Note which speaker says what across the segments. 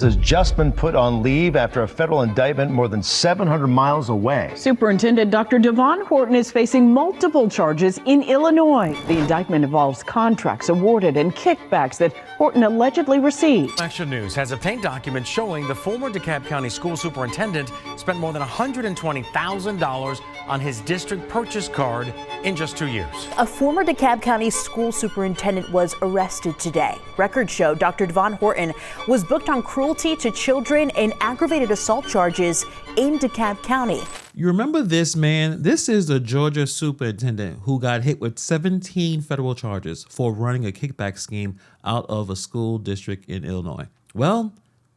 Speaker 1: Has just been put on leave after a federal indictment more than 700 miles away.
Speaker 2: Superintendent Dr. Devon Horton is facing multiple charges in Illinois. The indictment involves contracts awarded and kickbacks that Horton allegedly received.
Speaker 3: Action News has obtained documents showing the former DeKalb County school superintendent spent more than $120,000 on his district purchase card in just 2 years.
Speaker 4: A former DeKalb County school superintendent was arrested today. Records show Dr. Devon Horton was booked on cruelty to children and aggravated assault charges in DeKalb County.
Speaker 5: You remember this man? This is the Georgia superintendent who got hit with 17 federal charges for running a kickback scheme out of a school district in Illinois. Well,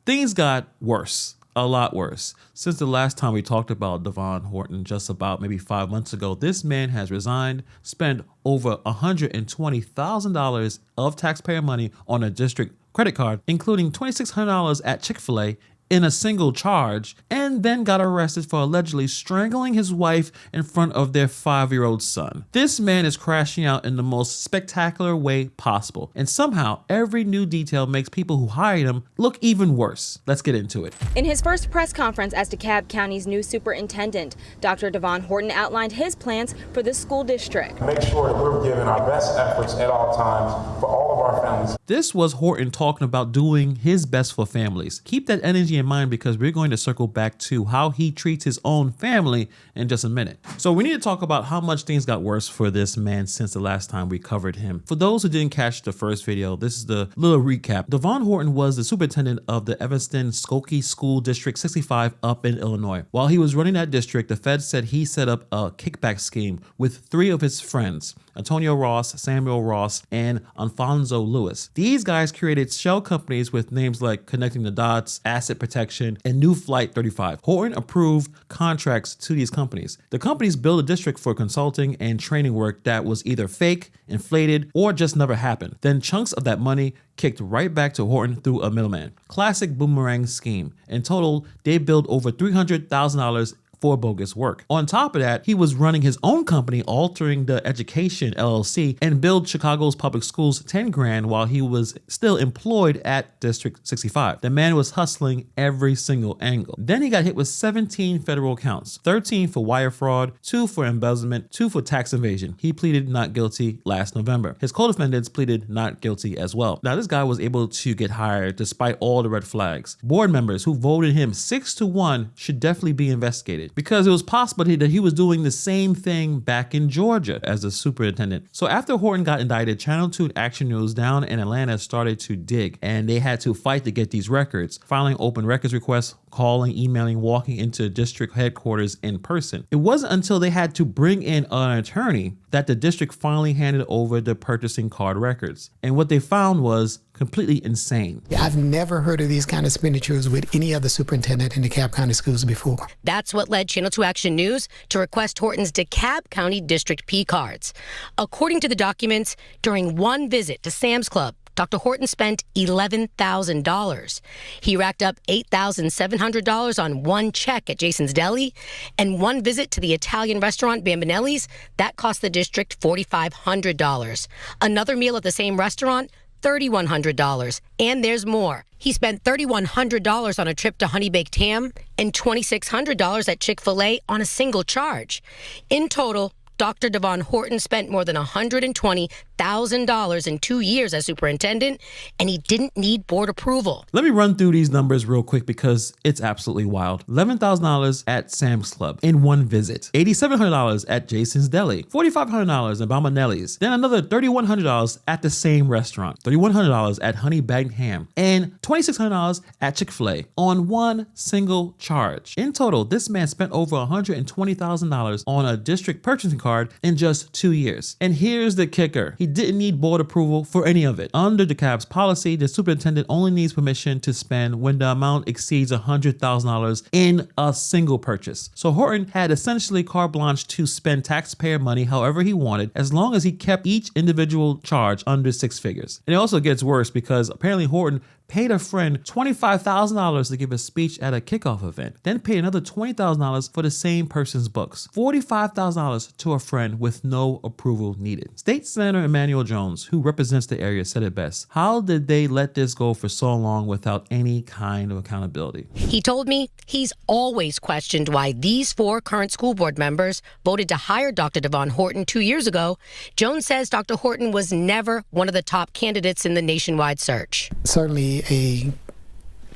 Speaker 5: things got worse. A lot worse. Since the last time we talked about Devon Horton, just about maybe 5 months ago, this man has resigned, spent over $120,000 of taxpayer money on a district credit card, including $2,600 at Chick-fil-A in a single charge, and then got arrested for allegedly strangling his wife in front of their 5-year-old son. This man is crashing out in the most spectacular way possible, and somehow every new detail makes people who hired him look even worse. Let's get into it.
Speaker 6: In his first press conference as DeKalb County's new superintendent, Dr. Devon Horton outlined his plans for the school district.
Speaker 7: Make sure that we're giving our best efforts at all times for all of our families.
Speaker 5: This was Horton talking about doing his best for families. Keep that energy in mind because we're going to circle back to how he treats his own family in just a minute. So we need to talk about how much things got worse for this man since the last time we covered him. For those who didn't catch the first video, this is the little recap. Devon Horton was the superintendent of the Evanston-Skokie School District 65 up in Illinois. While he was running that district, the feds said he set up a kickback scheme with 3 of his friends, Antonio Ross, Samuel Ross, and Alfonso Lewis. These guys created shell companies with names like Connecting the Dots, Asset Protection, and New Flight 35. Horton approved contracts to these companies. The companies billed the district for consulting and training work that was either fake, inflated, or just never happened. Then chunks of that money kicked right back to Horton through a middleman. Classic boomerang scheme. In total, they billed over $300,000 for bogus work. On top of that, he was running his own company, Altering the Education LLC, and billed Chicago's public schools 10 grand while he was still employed at District 65. The man was hustling every single angle. Then he got hit with 17 federal counts, 13 for wire fraud, 2 for embezzlement, 2 for tax evasion. He pleaded not guilty last November. His co-defendants pleaded not guilty as well. Now, this guy was able to get hired despite all the red flags. Board members who voted him 6-1 should definitely be investigated, because it was possible that he was doing the same thing back in Georgia as a superintendent. So after Horton got indicted, Channel 2 Action News down in Atlanta started to dig, and they had to fight to get these records, filing open records requests, calling, emailing, walking into district headquarters in person. It wasn't until they had to bring in an attorney that the district finally handed over the purchasing card records. And what they found was completely insane.
Speaker 8: I've never heard of these kind of expenditures with any other superintendent in DeKalb County schools before.
Speaker 9: That's what led Channel 2 Action News to request Horton's DeKalb County District P cards. According to the documents, during one visit to Sam's Club, Dr. Horton spent $11,000. He racked up $8,700 on one check at Jason's Deli, and one visit to the Italian restaurant Bambinelli's, that cost the district $4,500. Another meal at the same restaurant, $3,100. And there's more. He spent $3,100 on a trip to Honey Baked Ham and $2,600 at Chick-fil-A on a single charge. In total, Dr. Devon Horton spent more than $120,000 in 2 years as superintendent, and he didn't need board approval.
Speaker 5: Let me run through these numbers real quick because it's absolutely wild. $11,000 at Sam's Club in one visit, $8,700 at Jason's Deli, $4,500 at Bambinelli's, then another $3,100 at the same restaurant, $3,100 at Honey Baked Ham, and $2,600 at Chick-fil-A on one single charge. In total, this man spent over $120,000 on a district purchasing card in just 2 years. And here's the kicker. He didn't need board approval for any of it. Under DeKalb's policy, the superintendent only needs permission to spend when the amount exceeds $100,000 in a single purchase. So Horton had essentially carte blanche to spend taxpayer money however he wanted, as long as he kept each individual charge under 6 figures. And it also gets worse because apparently Horton paid a friend $25,000 to give a speech at a kickoff event, then paid another $20,000 for the same person's books, $45,000 to a friend with no approval needed. State Senator Emmanuel Jones, who represents the area, said it best. How did they let this go for so long without any kind of accountability?
Speaker 9: He told me he's always questioned why these 4 current school board members voted to hire Dr. Devon Horton 2 years ago. Jones says Dr. Horton was never one of the top candidates in the nationwide search.
Speaker 8: Certainly a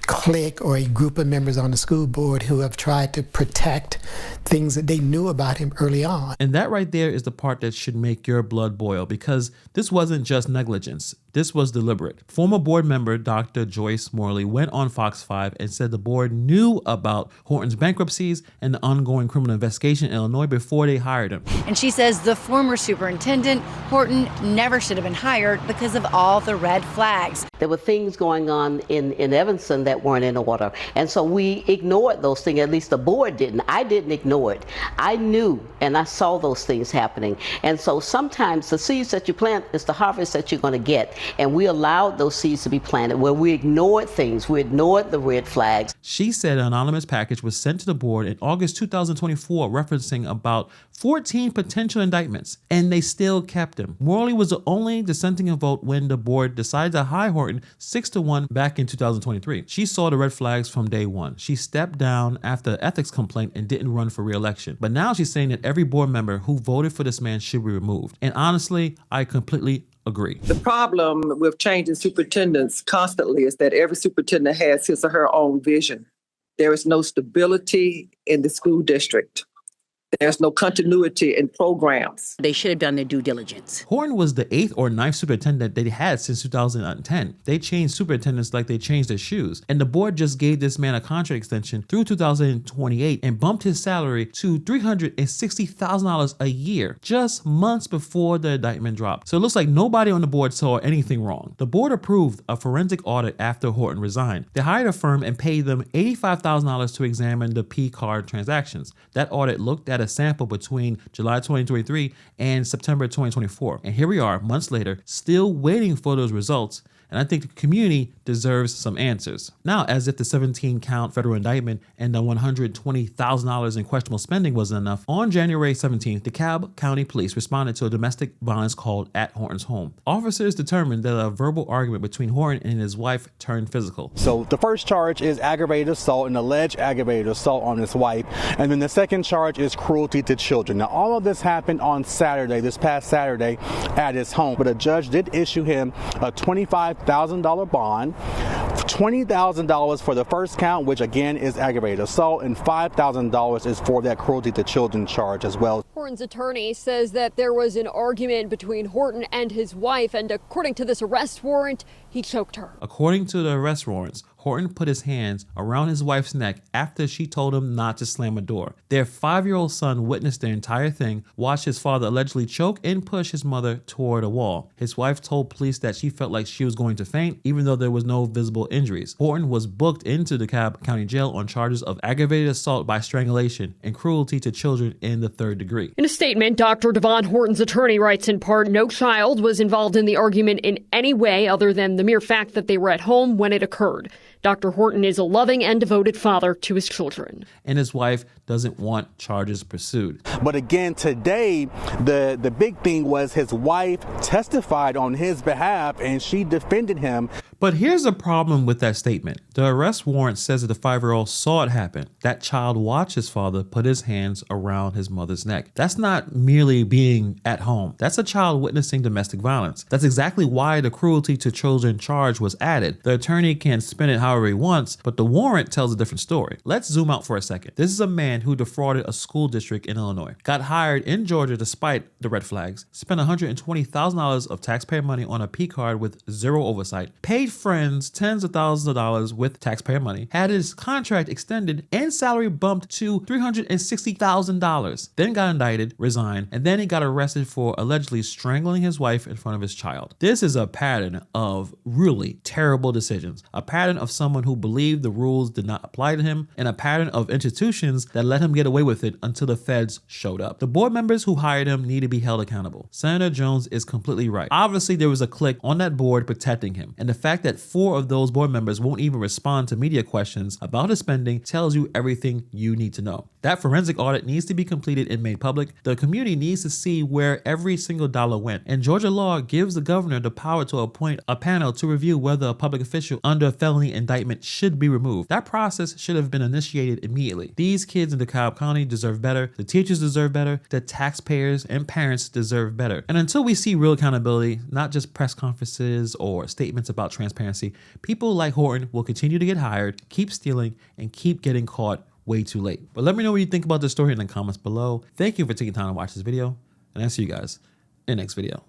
Speaker 8: clique or a group of members on the school board who have tried to protect things that they knew about him early on.
Speaker 5: And that right there is the part that should make your blood boil, because this wasn't just negligence. This was deliberate. Former board member Dr. Joyce Morley went on Fox 5 and said the board knew about Horton's bankruptcies and the ongoing criminal investigation in Illinois before they hired him.
Speaker 10: And she says the former superintendent, Horton, never should have been hired because of all the red flags.
Speaker 11: There were things going on in Evanston that weren't in order. And so we ignored those things, at least the board didn't. I didn't ignore it. I knew and I saw those things happening. And so sometimes the seeds that you plant is the harvest that you're going to get. And we allowed those seeds to be planted where we ignored things. We ignored the red flags.
Speaker 5: She said an anonymous package was sent to the board in August 2024 referencing about 14 potential indictments, and they still kept him. Morley was the only dissenting vote when the board decided to hire Horton 6-1 back in 2023. She saw the red flags from day one. She stepped down after an ethics complaint and didn't run for re-election. But now she's saying that every board member who voted for this man should be removed. And honestly, I completely agree.
Speaker 12: The problem with changing superintendents constantly is that every superintendent has his or her own vision. There is no stability in the school district. There's no continuity in programs.
Speaker 13: They should have done their due diligence.
Speaker 5: Horton was the 8th or 9th superintendent they had since 2010. They changed superintendents like they changed their shoes. And the board just gave this man a contract extension through 2028 and bumped his salary to $360,000 a year, just months before the indictment dropped. So it looks like nobody on the board saw anything wrong. The board approved a forensic audit after Horton resigned. They hired a firm and paid them $85,000 to examine the P card transactions. That audit looked at a sample between July 2023 and September 2024. And here we are, months later, still waiting for those results. And I think the community deserves some answers. Now, as if the 17-count federal indictment and the $120,000 in questionable spending wasn't enough, on January 17th, DeKalb County Police responded to a domestic violence call at Horton's home. Officers determined that a verbal argument between Horton and his wife turned physical.
Speaker 14: So the first charge is aggravated assault, an alleged aggravated assault on his wife. And then the second charge is cruelty to children. Now, all of this happened on Saturday, this past Saturday, at his home. But a judge did issue him a $25,000 bond, $20,000 for the first count, which again is aggravated assault, and $5,000 is for that cruelty to children charge as well.
Speaker 15: Horton's attorney says that there was an argument between Horton and his wife, and according to this arrest warrant, he choked her.
Speaker 5: According to the arrest warrants, Horton put his hands around his wife's neck after she told him not to slam a door. Their 5-year-old son witnessed the entire thing, watched his father allegedly choke and push his mother toward a wall. His wife told police that she felt like she was going to faint, even though there was no visible injuries. Horton was booked into DeKalb County Jail on charges of aggravated assault by strangulation and cruelty to children in the 3rd degree.
Speaker 15: In a statement, Dr. Devon Horton's attorney writes in part, no child was involved in the argument in any way other than the mere fact that they were at home when it occurred. Dr. Horton is a loving and devoted father to his children.
Speaker 5: And his wife doesn't want charges pursued.
Speaker 14: But again, today, the big thing was his wife testified on his behalf and she defended him.
Speaker 5: But here's the problem with that statement. The arrest warrant says that the 5-year-old saw it happen. That child watched his father put his hands around his mother's neck. That's not merely being at home. That's a child witnessing domestic violence. That's exactly why the cruelty to children charge was added. The attorney can spin it however he wants, but the warrant tells a different story. Let's zoom out for a second. This is a man who defrauded a school district in Illinois, got hired in Georgia despite the red flags, spent $120,000 of taxpayer money on a P card with zero oversight, paid friends tens of thousands of dollars with taxpayer money, had his contract extended and salary bumped to $360,000, then got indicted, resigned, and then he got arrested for allegedly strangling his wife in front of his child. This is a pattern of really terrible decisions, a pattern of someone someone who believed the rules did not apply to him and a pattern of institutions that let him get away with it until the feds showed up. The board members who hired him need to be held accountable. Senator Jones is completely right. Obviously, there was a clique on that board protecting him, and the fact that 4 of those board members won't even respond to media questions about his spending tells you everything you need to know. That forensic audit needs to be completed and made public. The community needs to see where every single dollar went, and Georgia law gives the governor the power to appoint a panel to review whether a public official under a felony indictment should be removed. That process should have been initiated immediately. These kids in DeKalb County deserve better. The teachers deserve better. The taxpayers and parents deserve better. And until we see real accountability, not just press conferences or statements about transparency, people like Horton will continue to get hired, keep stealing, and keep getting caught way too late. But let me know what you think about this story in the comments below. Thank you for taking time to watch this video, and I'll see you guys in the next video.